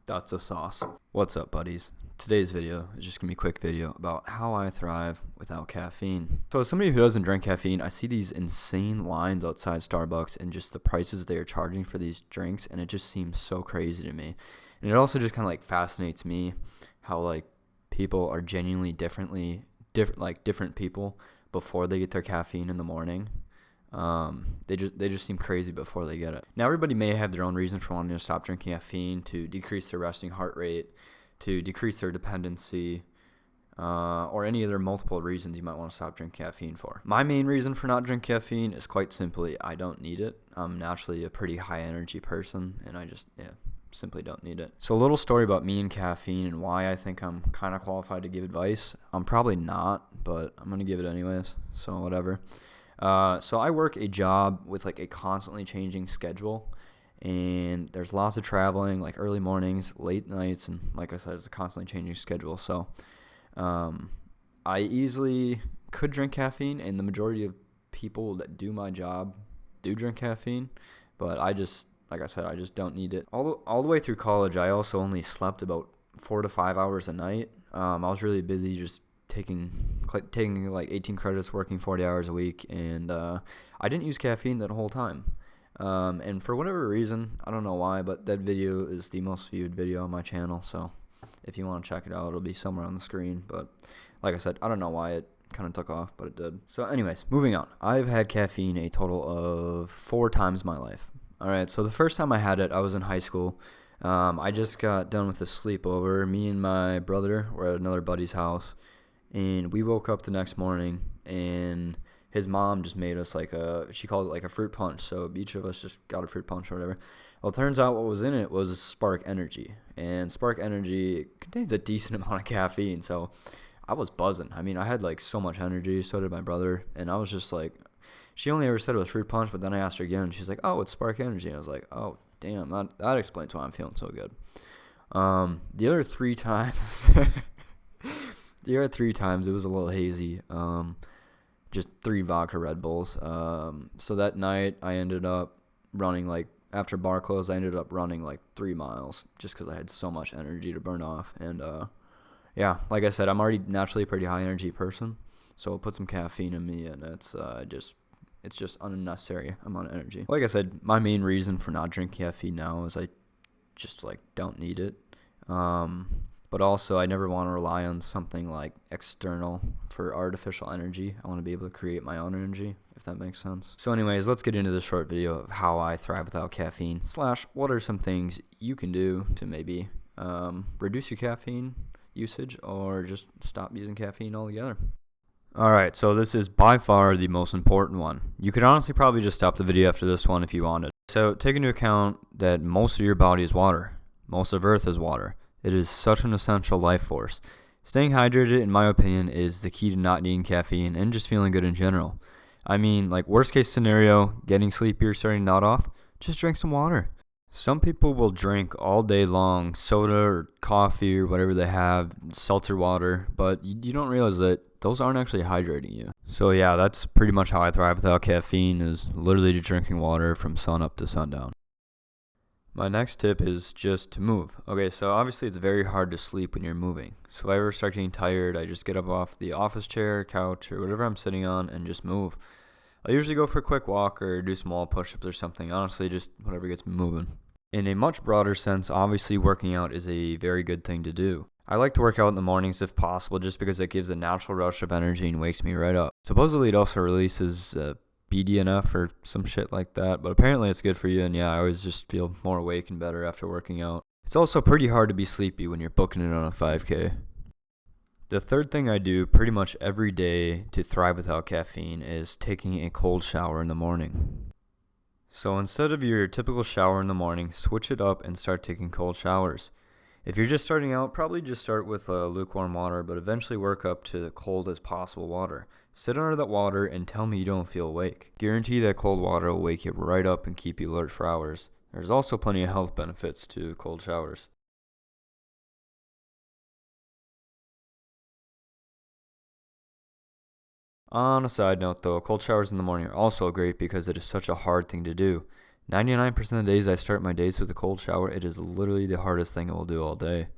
That's a sauce. What's up, buddies? Today's video is just going to be a quick video about how I thrive without caffeine. So as somebody who doesn't drink caffeine, I see these insane lines outside Starbucks and just the prices they are charging for these drinks, and it just seems so crazy to me. And it also just kind of like fascinates me how like people are genuinely different people before they get their caffeine in the morning. They just seem crazy before they get it. Now, everybody may have their own reason for wanting to stop drinking caffeine: to decrease their resting heart rate, to decrease their dependency, or any other multiple reasons you might want to stop drinking caffeine for. My main reason for not drinking caffeine is quite simply I don't need it. I'm naturally a pretty high energy person, and I just simply don't need it. So a little story about me and caffeine and why I think I'm kind of qualified to give advice. I'm probably not, but I'm going to give it anyways, so whatever. So I work a job with like a constantly changing schedule, and there's lots of traveling, like early mornings, late nights, and like I said, it's a constantly changing schedule. So I easily could drink caffeine, and the majority of people that do my job do drink caffeine, but I just, like I said, I just don't need it. All the way through college, I also only slept about 4 to 5 hours a night. I was really busy just taking like 18 credits, working 40 hours a week, and I didn't use caffeine that whole time. And for whatever reason, I don't know why, but that video is the most viewed video on my channel, so if you want to check it out, it'll be somewhere on the screen. But like I said, I don't know why it kind of took off, but it did. So anyways, moving on. I've had caffeine a total of 4 times in my life. Alright, so the first time I had it, I was in high school. I just got done with a sleepover. Me and my brother were at another buddy's house, and we woke up the next morning, and his mom just made us she called it like a fruit punch. So each of us just got a fruit punch or whatever. Well, it turns out what was in it was Spark Energy. And Spark Energy contains a decent amount of caffeine. So I was buzzing. I mean, I had like so much energy. So did my brother. And I was just like, she only ever said it was fruit punch, but then I asked her again, and she's like, oh, it's Spark Energy. And I was like, oh, damn, that explains why I'm feeling so good. The other 3 times... The other 3 times, it was a little hazy. Just 3 vodka Red Bulls. So that night, I ended up running after bar close, I ended up running 3 miles just because I had so much energy to burn off. And yeah, like I said, I'm already naturally a pretty high energy person, so I'll put some caffeine in me, and it's just unnecessary amount of energy. Like I said, my main reason for not drinking caffeine now is I just don't need it. But also, I never want to rely on something external for artificial energy. I want to be able to create my own energy, if that makes sense. So anyways, let's get into this short video of how I thrive without caffeine, / what are some things you can do to maybe reduce your caffeine usage or just stop using caffeine altogether. Alright, so this is by far the most important one. You could honestly probably just stop the video after this one if you wanted. So take into account that most of your body is water. Most of Earth is water. It is such an essential life force. Staying hydrated, in my opinion, is the key to not needing caffeine and just feeling good in general. I mean, worst case scenario, getting sleepy or starting to nod off, just drink some water. Some people will drink all day long soda or coffee or whatever they have, seltzer water, but you don't realize that those aren't actually hydrating you. So yeah, that's pretty much how I thrive without caffeine, is literally just drinking water from sun up to sundown. My next tip is just to move. Okay, so obviously it's very hard to sleep when you're moving. So if I ever start getting tired, I just get up off the office chair, couch, or whatever I'm sitting on and just move. I usually go for a quick walk or do small push-ups or something. Honestly, just whatever gets me moving. In a much broader sense, obviously working out is a very good thing to do. I like to work out in the mornings if possible, just because it gives a natural rush of energy and wakes me right up. Supposedly it also releases BDNF or some shit like that, but apparently it's good for you, and yeah, I always just feel more awake and better after working out. It's also pretty hard to be sleepy when you're booking it on a 5K. The third thing I do pretty much every day to thrive without caffeine is taking a cold shower in the morning. So instead of your typical shower in the morning, switch it up and start taking cold showers. If you're just starting out, probably just start with lukewarm water, but eventually work up to the cold as possible water. Sit under that water and tell me you don't feel awake. Guarantee that cold water will wake you right up and keep you alert for hours. There's also plenty of health benefits to cold showers. On a side note though, cold showers in the morning are also great because it is such a hard thing to do. 99% of the days I start my days with a cold shower, it is literally the hardest thing I will do all day,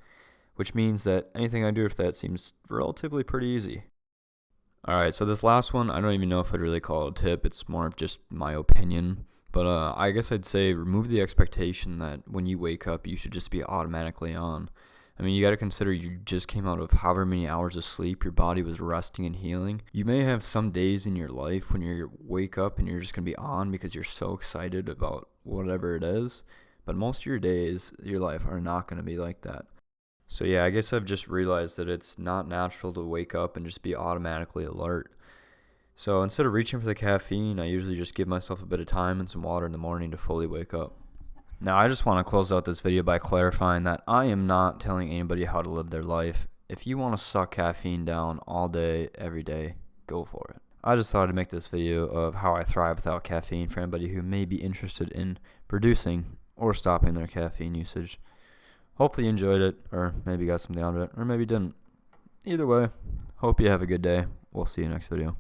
which means that anything I do with that seems relatively pretty easy. Alright, so this last one, I don't even know if I'd really call it a tip. It's more of just my opinion. But I guess I'd say remove the expectation that when you wake up, you should just be automatically on. I mean, you got to consider you just came out of however many hours of sleep, your body was resting and healing. You may have some days in your life when you wake up and you're just going to be on because you're so excited about whatever it is. But most of your days, your life are not going to be like that. So yeah, I guess I've just realized that it's not natural to wake up and just be automatically alert. So instead of reaching for the caffeine, I usually just give myself a bit of time and some water in the morning to fully wake up. Now, I just want to close out this video by clarifying that I am not telling anybody how to live their life. If you want to suck caffeine down all day, every day, go for it. I just thought I'd make this video of how I thrive without caffeine for anybody who may be interested in reducing or stopping their caffeine usage. Hopefully you enjoyed it, or maybe got something out of it, or maybe didn't. Either way, hope you have a good day. We'll see you next video.